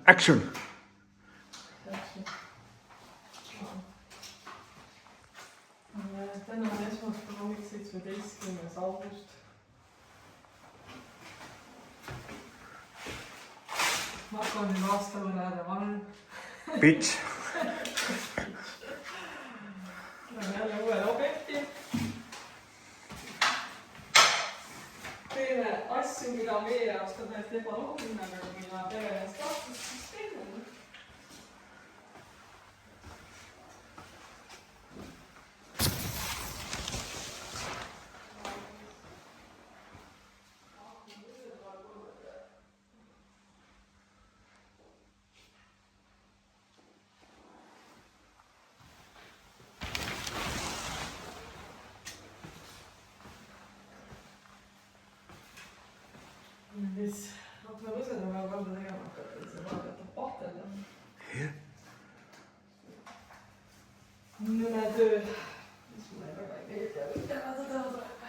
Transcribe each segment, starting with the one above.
Action! Täna on esmaspäeva hommik 17. august. Marko on juba aasta võrra ära vanem. Bitch! Lähen jälle uuele objekti. Teeme asju, mida meie jaoks on täiesti ebaloogiline, aga mida pere eest tahtis, siis teeme. Siis aknavõsed on väga korda tegema hakata, see vaadatab pahteldama. Nõme töö, mis mulle väga ei meeldi, aga teha tuleb.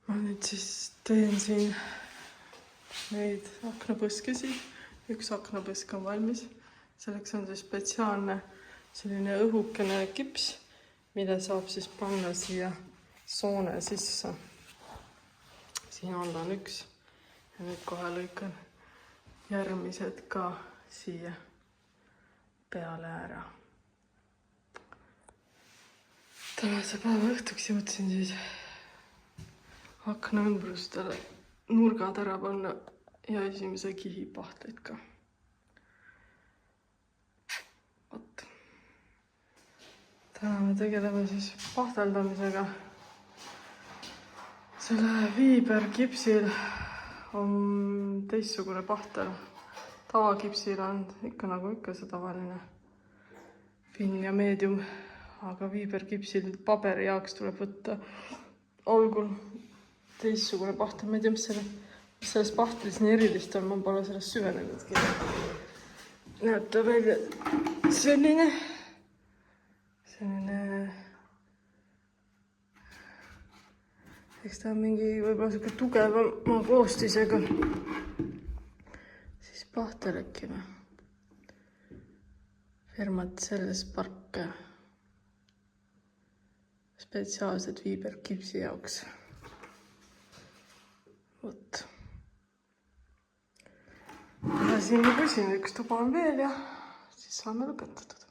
Ma nüüd siis teen siin neid aknapõskesi. Üks aknapõsk on valmis. Selleks on siis spetsiaalne selline õhukene kips, mille saab siis panna siia soone sisse. Siin all on üks ja nüüd kohe lõikan järgmised ka siia peale ära. Tänase päeva õhtuks jõudsin siis akna ümbrustele nurgad ära panna ja esimese kihi pahtleid ka. Võt. Täna me tegeleme siis pahteldamisega. Selle viiberkipsil on teistsugune pahtel. Tavakipsil on ikka nagu ikka see tavaline fin ja meedium, aga viiberkipsil paberi jaoks tuleb võtta algul teistsugune pahtel. Ma ei tea, mis selles pahtlis nii erilist on, ma pole sellest süvenenudki. Näete välja selline eks ta on mingi võib-olla selline tugevama koostisega. Siis pahtelekime. Firmat selles park. Spetsiaalsed viiberkipsi jaoks. Võt. Ja siin küsin, üks tuba on veel ja siis saame lõpetatud.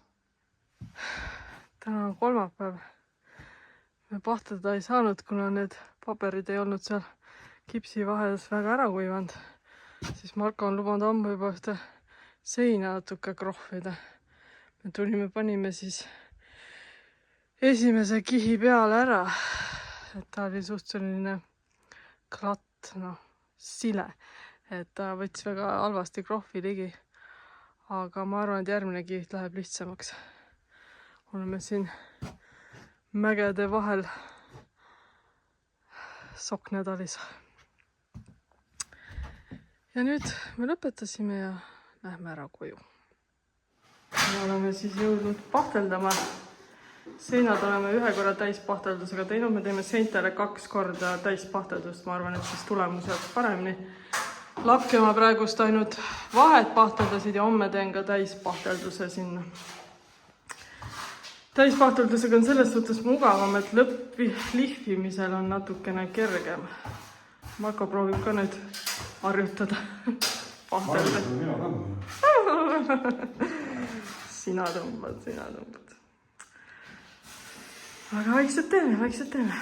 Täna on kolmapäev. Me pahtada ei saanud, kuna need paberid ei olnud seal kipsi vahes väga ära kuivanud. Siis Marko on lubanud ammu juba ühte seina natuke krohvida. Me tulime, panime siis esimese kihi peale ära. Et ta oli suht selline klatt, sile. Et ta võttis väga halvasti krohvi ligi. Aga ma arvan, et järgmine kiht läheb lihtsamaks. Oleme siin mägede vahel Soknädalis. Ja nüüd me lõpetasime ja lähme ära koju. Me oleme siis jõudnud pahteldama. Seinad oleme ühe korra täispahteldusega teinud. Me teeme seintele 2 korda täispahteldust. Ma arvan, et siis tulemus jääb paremini. Lakke ma praegust ainult vahed pahteldasid ja homme teen ka täispahtelduse sinna. Täispahteldusega on selles suhtes mugavam, et lõpplihvimisel on natukene kergem. Marko proovib ka nüüd harjutada pahtelda. Sina tõmbad. Aga vaikselt teeme.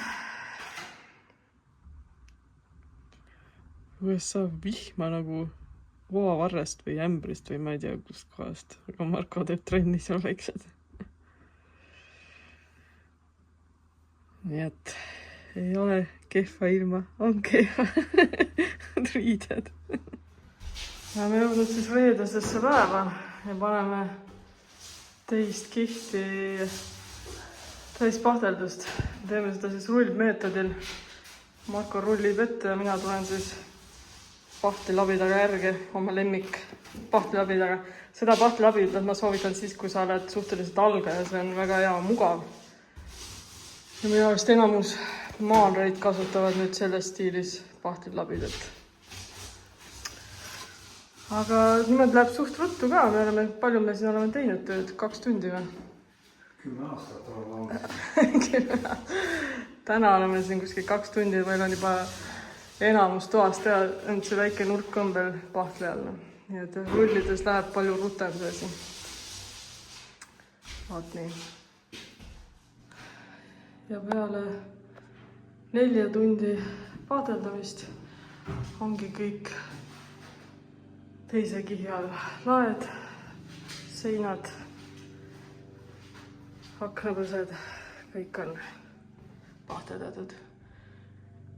Kuidas saab vihma nagu voovarrest või ämbrist või ma ei tea kust kohast. Aga Marko teeb trenni seal väiksed. Nii et ei ole kehva ilma, on kehva riided. Ja me jõudnud siis reedesesse päeva ja paneme teist kihti täispahdeldust. Teeme seda siis rullmeetodil. Marko rullib ette ja mina tulen siis pahtlilabidaga järgi oma lemmik pahtlilabidaga. Seda pahtlilabidat ma soovitan siis, kui sa oled suhteliselt algaja, see on väga hea, mugav. Ja minu arust enamus maanreid kasutavad nüüd selles stiilis pahtlid labidelt. Aga niimoodi läheb suht ruttu ka, palju me siin oleme teinud tööd, 2 tundi või? 10 aastat oleme. Täna oleme siin kuskil 2 tundi, meil on juba enamus toast teha, ent see väike nurk on veel pahtli all. Nii et rullides läheb palju rutem see siin. Vaat nii. Ja peale 4 tundi paadeldamist ongi kõik teise kihi all. Laed, seinad, aknapõsed, kõik on pahteldatud.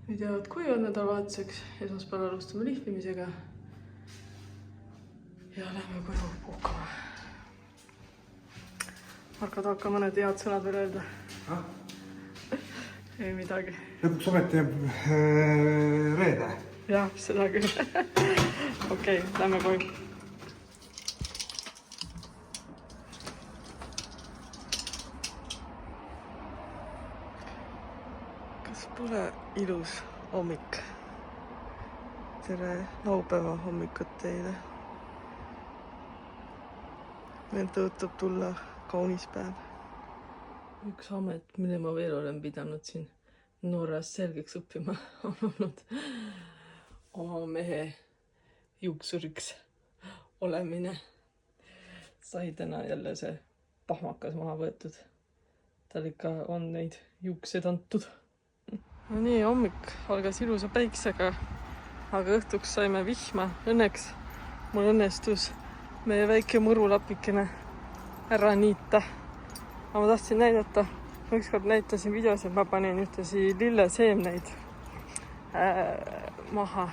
Nüüd jäävad kuivad nädalavahetuseks, esmaspäeval alustame lihvimisega ja lähme koju puhkama. Marko, tahab ka mõned head sõnad veel öelda? Ei midagi. Lõpuks ometi reede. Jah, seda küll. Okei, lähme koju. Kas pole ilus hommik? Tere laupäeva hommikut teile. Meil tõotab tulla kaunis päev. Üks amet, mille ma veel olen pidanud siin Norras selgeks õppima, on olnud oma mehe juuksuriks olemine. Sai täna jälle see pahmakas maha võetud. Tal ikka on neid juukseid antud. No nii, hommik algas ilusa päiksega, aga õhtuks saime vihma. Õnneks mul õnnestus meie väike mõrulapikene ära niita. Aga ma tahtsin näidata, ma ükskord näitasin videos, et ma panin ühtesi lilleseemneid maha.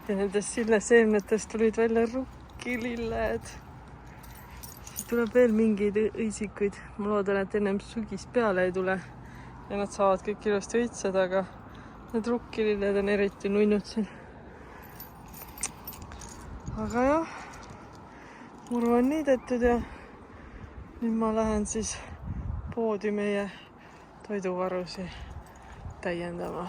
Ja nendest lilleseemnetest tulid välja rukkililled. Siis tuleb veel mingeid õisikuid. Ma loodan, et ennem sügis peale ei tule. Ja nad saavad kõik ilusti õitseda, aga need rukkililled on eriti nunnud siin. Aga jah, muru on niidetud ja nüüd ma lähen siis poodi meie toiduvarusi täiendama.